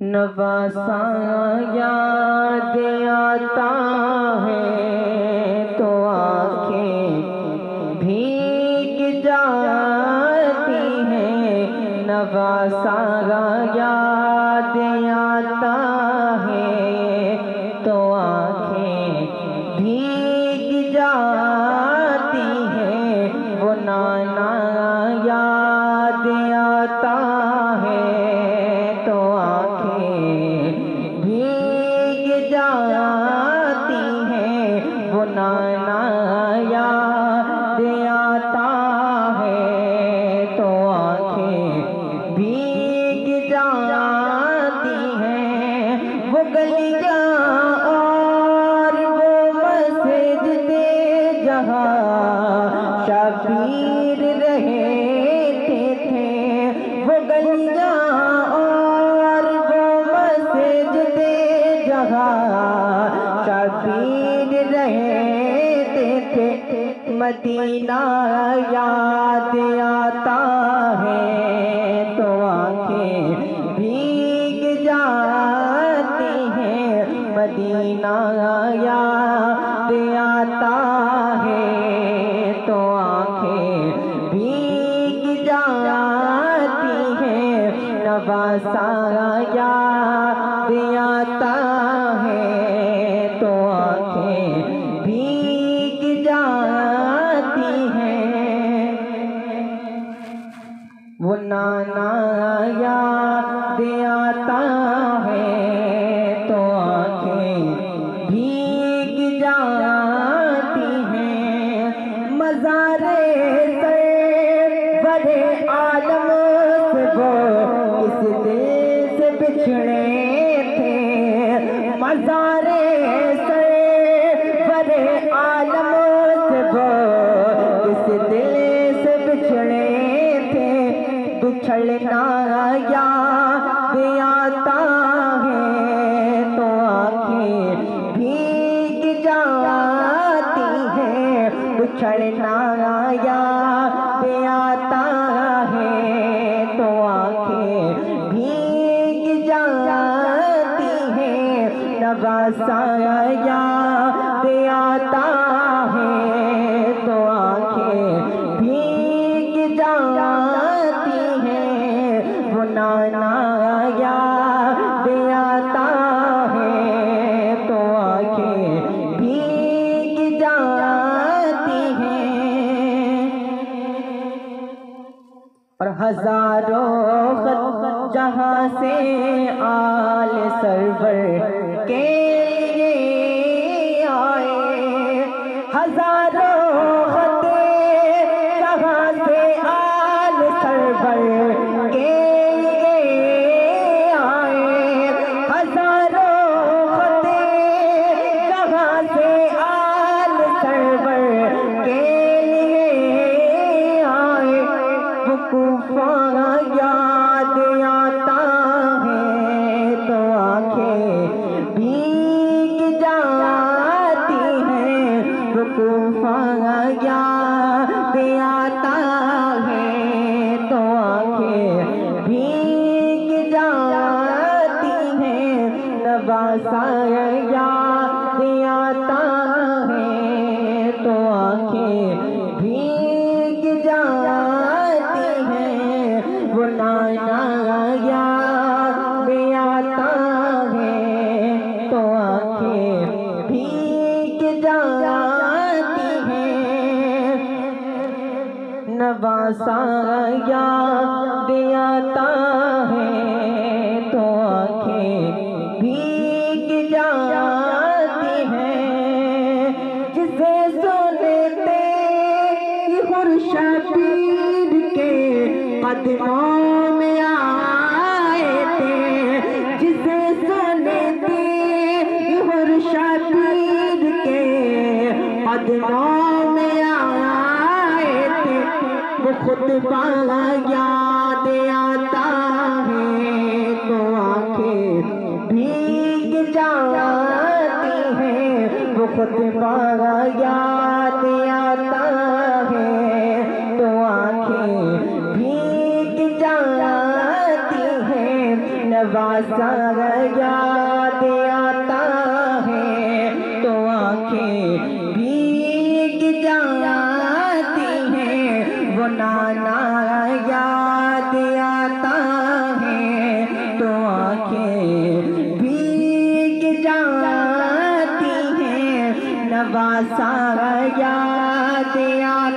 नवासा याद आता है तो आँखें भीग जाती हैं। नवासा याद आता है तो आँखें भीग जाती हैं। वो नाना याद आता है तो आँखें भीग जाती हैं। वो नाना याद आता है तो आँखें भीग जाती हैं। वो गलियाँ और वो मस्जिदे जहाँ शबीर रहते थे। वो गलियाँ और वो मस्जिदे जहाँ शबीर रहते थे। मदीना याद आता है तो आँखें भीग जाती हैं। मदीना याद आता है तो आँखें भीग जाती हैं। नवासा याद आता है तो आँखें भीग जाती हैं। वो नाना याद आता है तो आँखें भीग जाती हैं। मज़ारे बड़े आलम से वो इस दिल से बिछड़े थे। मज़ारे बड़े आलम से वो इस दिल से बिछड़े थे। बिछड़ना याद आता है तो आँखें भीग जाती हैं। बिछड़ना याद आता है तो आँखें भीग जाती हैं। नवासा याद आता है तो आँखें भीग जाती हैं। वो नाना याद आता है तो आँखें भीग जाती हैं। और हजारों खत जहाँ से आल सरवर के लिए आए। हजारों खत जहाँ से आल सरवर के लिए आए। हजारों खत जहाँ से आल सरवर के लिए आए। वो कूफा याद आता है तो आँखें भीग जाती हैं। वो कूफा याद आता है तो आँखें भीग जाती हैं। नवासा याद आता है तो आँखें भीग जाती हैं। वो नाना याद आता है तो आँखें भीग जाती हैं। नवासा याद आता है तो आँखें भीग जाती हैं। जिसे सुनते खुर्शीद के कदमों में आए थे। जिसे सुनते खुर्शीद के कदमों में आए थे। वो खुतबा याद आता है तो आँखें भीग जाती हैं। वो खुतबा याद आता है तो आँखें भीग जाती हैं। नवासा याद आता है तो आंखें भीग जाती हैं। वो नाना याद आता है तो आंखें भीग जाती हैं। नवासा याद आता